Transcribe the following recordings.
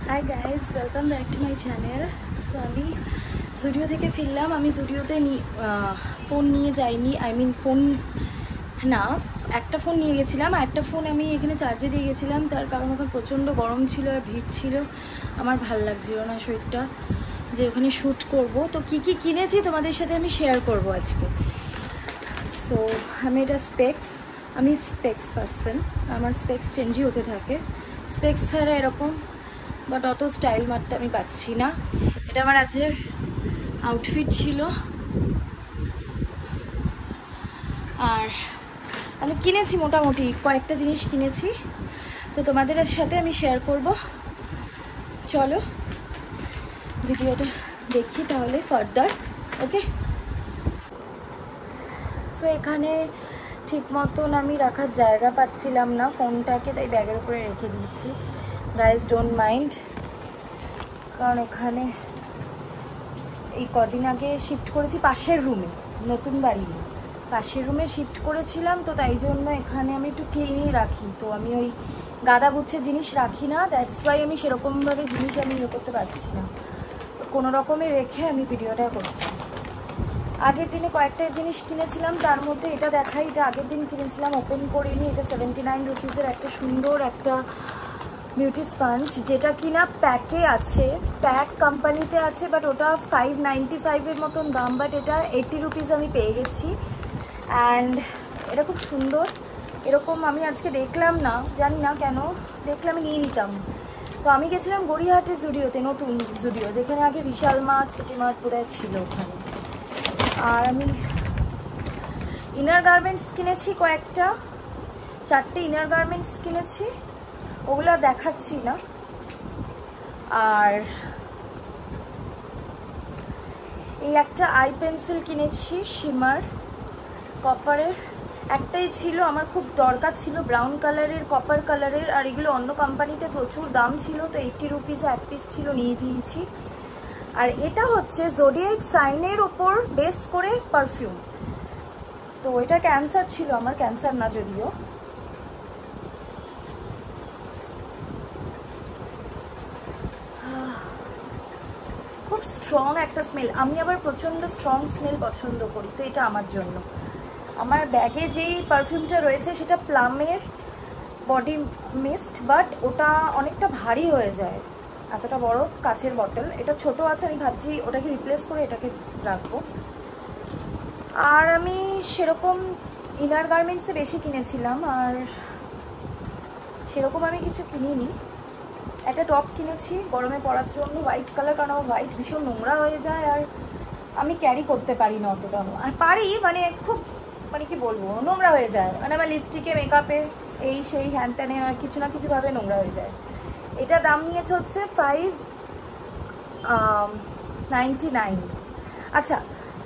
Hi guys, welcome back to my channel. So আমি জুডিও থেকে ফিরলাম। আমি জুডিওতে ফোন নিয়ে যাইনি, ফোন না, একটা ফোন নিয়ে গেছিলাম। একটা ফোন আমি এখানে চার্জে দিয়ে গেছিলাম, তার কারণ ওখানে প্রচণ্ড গরম ছিল আর ভিড় ছিল। আমার ভাল লাগছিল না শরীরটা যে ওখানে শ্যুট করব। তো কি কি কিনেছি তোমাদের সাথে আমি শেয়ার করব আজকে। সো আমি এটা আমি স্পেক্স পার্সন, আমার স্পেক্স চেঞ্জই হতে থাকে। স্পেক্স ছাড়া এরকম বাট অত স্টাইল মারতে আমি পাচ্ছি না। এটা আমার আজকের আউটফিট ছিল। আর আমি কিনেছি মোটামুটি কয়েকটা জিনিস কিনেছি, তো তোমাদের সাথে আমি শেয়ার করব। চলো ভিডিওটা দেখি তাহলে ফার্দার। ওকে, সো এখানে ঠিক মতন আমি রাখার জায়গা পাচ্ছিলাম না ফোনটাকে, তাই ব্যাগের উপরে রেখে দিয়েছি। গাইজ ডোন্ট মাইন্ড, কারণ এখানে এই কদিন আগে শিফট করেছি পাশের রুমে, নতুন বাড়ি পাশের রুমে শিফট করেছিলাম, তো তাই জন্য এখানে আমি একটু ক্লিনই রাখি। তো আমি ওই গাদা গুচ্ছের জিনিস রাখি না, দ্যাটস ওয়াই আমি সেরকমভাবে জিনিস আমি ইয়ে করতে পারছি না। কোনো রকমে রেখে আমি ভিডিওটা করছি। আগের দিনে কয়েকটা জিনিস কিনেছিলাম, তার মধ্যে এটা দেখাই। এটা আগের দিন কিনেছিলাম, ওপেন করিনি। এটা 79 রুপিসের একটা সুন্দর একটা বিউটি স্পঞ্জ, যেটা কিনা প্যাকে আছে, প্যাক কোম্পানিতে আছে, বাট ওটা 595 মতন দাম, বাট এটা 80 রুপিস আমি পেয়ে গেছি। অ্যান্ড এটা খুব সুন্দর। এরকম আমি আজকে দেখলাম না, জানি না কেন দেখলে আমি নিয়ে নিতাম। তো আমি গেছিলাম গড়িয়াহাটের জুডিওতে, নতুন জুডিও, যেখানে আগে বিশাল মার্ট, সিটি মার্ট বোধহয় ছিল ওখানে। আর আমি ইনার গার্মেন্টস কিনেছি কয়েকটা, 4টে ইনার গার্মেন্টস কিনেছি, ওগুলো দেখাচ্ছি না। আর এই একটা আই পেন্সিল কিনেছি শিমার কপারের, একটাই ছিল, আমার খুব দরকার ছিল ব্রাউন কালারের, কপার কালারের। আর এগুলো অন্য কোম্পানিতে প্রচুর দাম ছিল, তো 80 রুপিসে এক পিস ছিল, নিয়ে দিয়েছি। আর এটা হচ্ছে জোডিয়াক সাইনের ওপর বেস করে পারফিউম। তো এটা ক্যান্সার ছিল আমার, ক্যান্সার না যদিও। খুব স্ট্রং একটা স্মেল, আমি আবার প্রচণ্ড স্ট্রং স্মেল পছন্দ করি, তো এটা আমার জন্য। আমার ব্যাগে যেই পারফিউমটা রয়েছে সেটা প্লামের বডি মিস্ট, বাট ওটা অনেকটা ভারী হয়ে যায়, এতটা বড় কাচের বটল। এটা ছোট আছে, আমি ভাবছি ওটাকে রিপ্লেস করে এটাকে রাখবো। আর আমি সেরকম ইনার গার্মেন্টসে বেশি কিনেছিলাম, আর সেরকম আমি কিছু কিনিনি। একটা টপ কিনেছি গরমে পরার জন্য, হোয়াইট কালার, কারণ আমার হোয়াইট ভীষণ নোংরা হয়ে যায় আর আমি ক্যারি করতে পারি না অতটা। আর পারি মানে খুব, মানে কি বলবো, নোংরা হয়ে যায়, মানে আমার লিপস্টিকে, মেকআপে, এই সেই হ্যান ত্যানে আর কিছু না কিছুভাবে নোংরা হয়ে যায়। এটা দাম নিয়েছে হচ্ছে 599। আচ্ছা,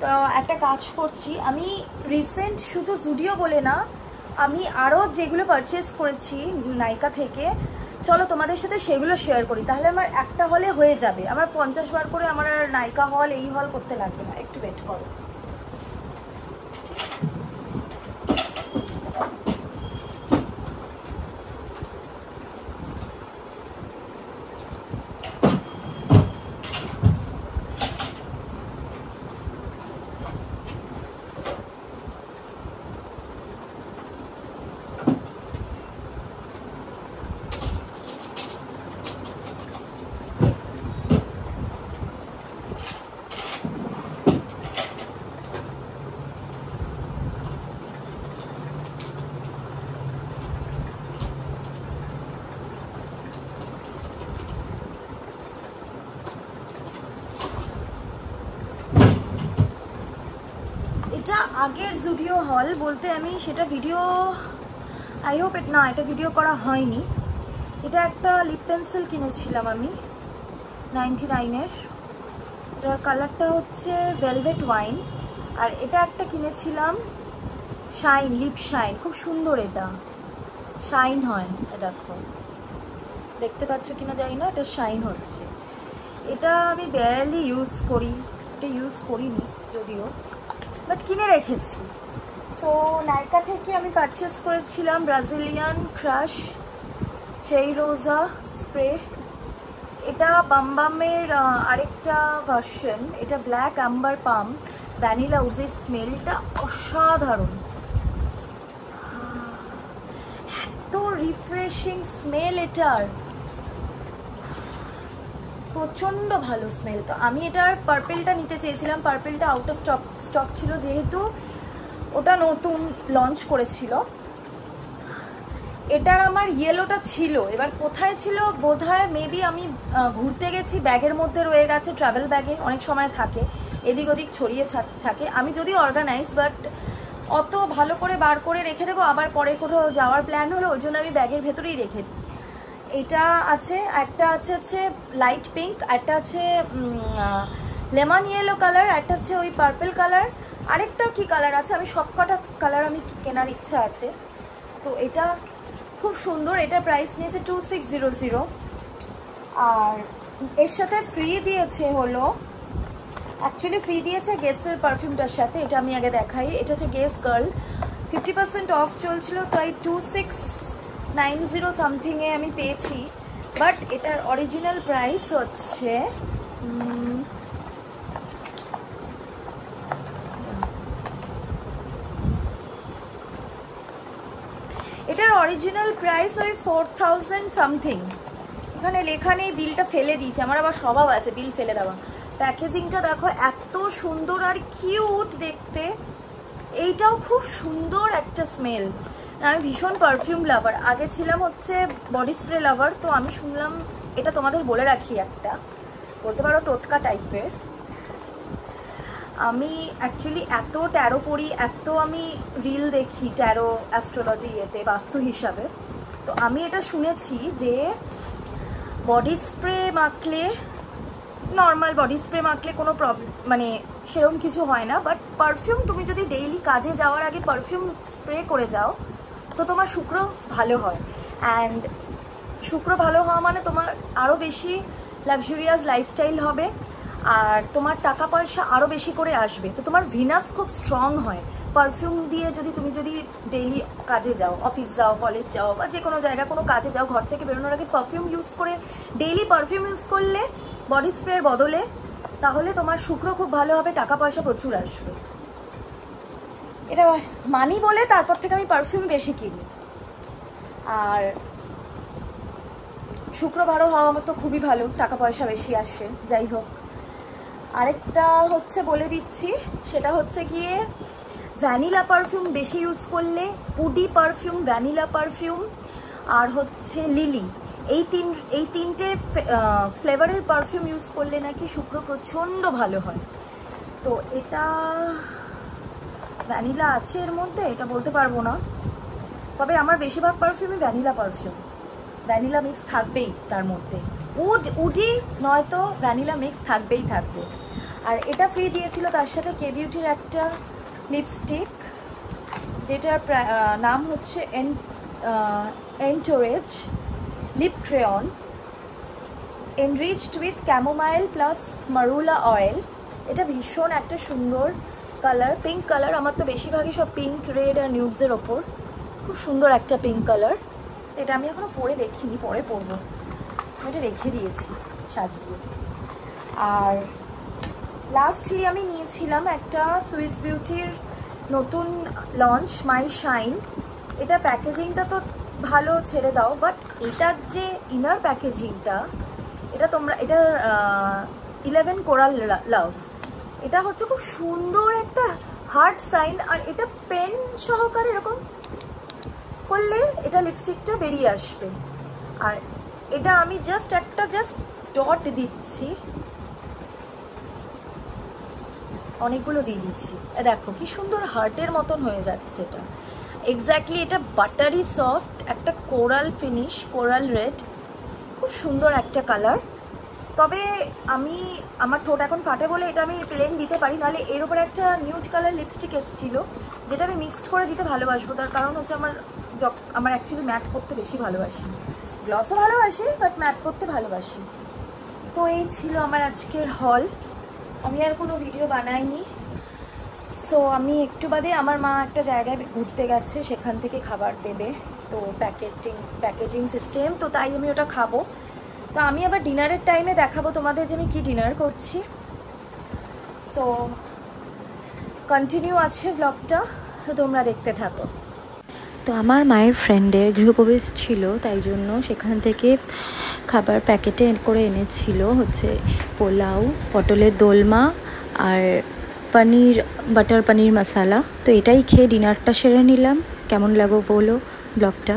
তো একটা কাজ করছি আমি, রিসেন্ট শুধু জুডিও বলে না, আমি আরও যেগুলো পারচেস করেছি নাইকা থেকে, চলো তোমাদের সাথে সেগুলো শেয়ার করি, তাহলে আমার একটা হলে হয়ে যাবে। আমার 50 বার করে আমার আর নাইকা হল এই হল করতে লাগবে না। একটু ওয়েট করো। এটা আগের জুডিও হল বলতে আমি সেটা ভিডিও, আই হোপ না, এটা ভিডিও করা হয়নি। এটা একটা লিপ পেন্সিল কিনেছিলাম আমি 99-এর, এটার কালারটা হচ্ছে ভেলভেট ওয়াইন। আর এটা একটা কিনেছিলাম শাইন, লিপ শাইন, খুব সুন্দর, এটা শাইন হয়, দেখো দেখতে পাচ্ছ কিনা জানি না, এটা শাইন হচ্ছে। এটা আমি বেয়ারলি ইউজ করি, এটা ইউজ করিনি যদিও, বাট কিনে রেখেছি। সো নাইকা থেকে আমি পারচেস করেছিলাম ব্রাজিলিয়ান ক্রাশ চেরি রোজা স্প্রে। এটা বামবামের আরেকটা ভার্সন, এটা ব্ল্যাক অ্যাম্বার পাম ভ্যানিলা উজের স্মেলটা অসাধারণ, এত রিফ্রেশিং স্মেল এটার, প্রচণ্ড ভালো স্মেল। তো আমি এটার পার্পেলটা নিতে চেয়েছিলাম, পার্পেলটা আউট অফ স্টক ছিল যেহেতু ওটা নতুন লঞ্চ করেছিল। এটার আমার ইয়েলোটা ছিল, এবার কোথায় ছিল বোধহয় মেবি আমি ঘুরতে গেছি, ব্যাগের মধ্যে রয়ে গেছে, ট্রাভেল ব্যাগে অনেক সময় থাকে, এদিক ওদিক ছড়িয়ে থাকে। আমি যদি অর্গানাইজ বাট অত ভালো করে বার করে রেখে দেবো, আবার পরে কোথাও যাওয়ার প্ল্যান হলো, ওই জন্য আমি ব্যাগের ভেতরেই রেখে দিই। এটা আছে, একটা হচ্ছে লাইট পিঙ্ক, একটা আছে লেমন ইয়েলো কালার, একটা হচ্ছে ওই পার্পল কালার, আরেকটা কি কালার আছে, আমি সব কটা কালার আমি কেনার ইচ্ছা আছে। তো এটা খুব সুন্দর, এটা প্রাইস নিয়েছে 2600। আর এর সাথে ফ্রি দিয়েছে হলো, অ্যাকচুয়ালি ফ্রি দিয়েছে গেসের পারফিউমটার সাথে। এটা আমি আগে দেখাই, এটা হচ্ছে গেস গার্ল, 50% অফ চলছিল, তাই 2690 সামথিংয়ে আমি পেয়েছি। বাট এটার অরিজিনাল প্রাইস হচ্ছে এটার অরিজিনাল প্রাইস ওই 4000 সামথিং। এখানে লেখা নেই, বিলটা ফেলে দিয়েছে, আমার আবার স্বভাব আছে বিল ফেলে দেওয়া। প্যাকেজিংটা দেখো এত সুন্দর আর কিউট দেখতে, এইটাও খুব সুন্দর একটা স্মেল। আমি ভীষণ পারফিউম লাভার, আগে ছিলাম হচ্ছে বডি স্প্রে লাভার। তো আমি শুনলাম, এটা তোমাদের বলে রাখি, একটা বলতে পারো টোটকা টাইপের, আমি অ্যাকচুয়ালি এত ট্যারো পড়ি, এত আমি রিল দেখি ট্যারো অ্যাস্ট্রোলজি ইয়েতে বাস্তু হিসাবে। তো আমি এটা শুনেছি যে বডি স্প্রে মাখলে, নর্মাল বডি স্প্রে মাখলে কোনো প্রবলেম মানে সেরকম কিছু হয় না, বাট পারফিউম তুমি যদি ডেইলি কাজে যাওয়ার আগে পারফিউম স্প্রে করে যাও তো তোমার শুক্র ভালো হয়। অ্যান্ড শুক্র ভালো হওয়া মানে তোমার আরও বেশি লাক্সারিয়াস লাইফস্টাইল হবে, আর তোমার টাকা পয়সা আরও বেশি করে আসবে। তো তোমার ভিনাস খুব স্ট্রং হয় পারফিউম দিয়ে, যদি ডেইলি কাজে যাও, অফিস যাও, কলেজ যাও, বা যে কোনো জায়গায় কোনো কাজে যাও, ঘর থেকে বেরোনোর আগে পারফিউম ইউজ করে, ডেইলি পারফিউম ইউজ করলে বডি স্প্রের বদলে, তাহলে তোমার শুক্র খুব ভালো হবে, টাকা পয়সা প্রচুর আসবে। এটা মানি বলে তারপর থেকে আমি পারফিউম বেশি কিনি। আর শুক্র ভালো হওয়া তো খুবই ভালো, টাকা পয়সা বেশি আসে। যাই হোক, আরেকটা হচ্ছে বলে দিচ্ছি, সেটা হচ্ছে গিয়ে ভ্যানিলা পারফিউম বেশি ইউজ করলে, উডি পারফিউম, ভ্যানিলা পারফিউম, আর হচ্ছে লিলি, এই তিনটে ফ্লেভারের পারফিউম ইউজ করলে নাকি শুক্র প্রচণ্ড ভালো হয়। তো এটা ভ্যানিলা আছে এর মধ্যে, এটা বলতে পারবো না, তবে আমার বেশিরভাগ পারফিউমই ভ্যানিলা মিক্স থাকবেই তার মধ্যে, উডি নয়তো ভ্যানিলা মিক্স থাকবে। আর এটা ফ্রি দিয়েছিল তার সাথে কে বিউটির একটা লিপস্টিক, যেটার নাম হচ্ছে Entourage lip crayon, enriched with chamomile plus marula oil. এটা ভীষণ একটা সুন্দর কালার, পিঙ্ক কালার, আমার তো বেশিরভাগই সব পিঙ্ক, রেড আর নিউডসের ওপর, খুব সুন্দর একটা পিঙ্ক কালার। এটা আমি এখনও পরে দেখিনি, পরে পরবো, আমি এটা রেখে দিয়েছি সাজিয়ে। আর লাস্টলি আমি নিয়েছিলাম একটা সুইস বিউটির নতুন লঞ্চ মাই শাইন। এটা প্যাকেজিংটা তো ভালো ছেড়ে দাও, বাট এটার যে ইনার প্যাকেজিংটা, এটা 11 কোরাল লাভ, এটা হচ্ছে খুব সুন্দর একটা হার্ট সাইন। আর এটা পেন সহকারে এরকম করলে এটা লিপস্টিকটা বেরিয়ে আসবে। আর এটা আমি জাস্ট ডট দিচ্ছি, অনেকগুলো দিয়ে দিচ্ছি, দেখো কি সুন্দর হার্টের মতন হয়ে যাচ্ছে। এটা এক্স্যাক্টলি, এটা বাটারি সফট একটা কোরাল ফিনিশ, কোরাল রেড, খুব সুন্দর একটা কালার। তবে আমার ঠোঁট এখন ফাটে বলে এটা আমি প্লেন দিতে পারি, নাহলে এর উপরে একটা নিউড কালার লিপস্টিক এসেছিলো, যেটা আমি মিক্সড করে দিতে ভালোবাসবো। তার কারণ হচ্ছে আমার অ্যাকচুয়ালি ম্যাট করতে বেশি ভালোবাসি, গ্লসও ভালোবাসি, বাট ম্যাট করতে ভালোবাসি। তো এই ছিল আমার আজকের হল, আমি আর কোনো ভিডিও বানাইনি। সো আমি একটু বাদে আমার মা একটা জায়গায় ঘুরতে গেছে, সেখান থেকে খাবার দেবে, তো প্যাকেজিং সিস্টেম, তো তাই আমি ওটা খাবো। তো আমি আবার ডিনারের টাইমে দেখাবো তোমাদের যে আমি কি ডিনার করছি। সো কন্টিনিউ আছে ব্লগটা, তোমরা দেখতে থাকো। তো আমার মায়ের ফ্রেন্ডের গৃহপ্রবেশ ছিল, তাই জন্য সেখান থেকে খাবার প্যাকেটে করে এনেছিল হচ্ছে পোলাও, পটলের দোলমা আর পনির, বাটার পনির মশালা। তো এটাই খেয়ে ডিনারটা সেরে নিলাম। কেমন লাগো বলো ব্লগটা।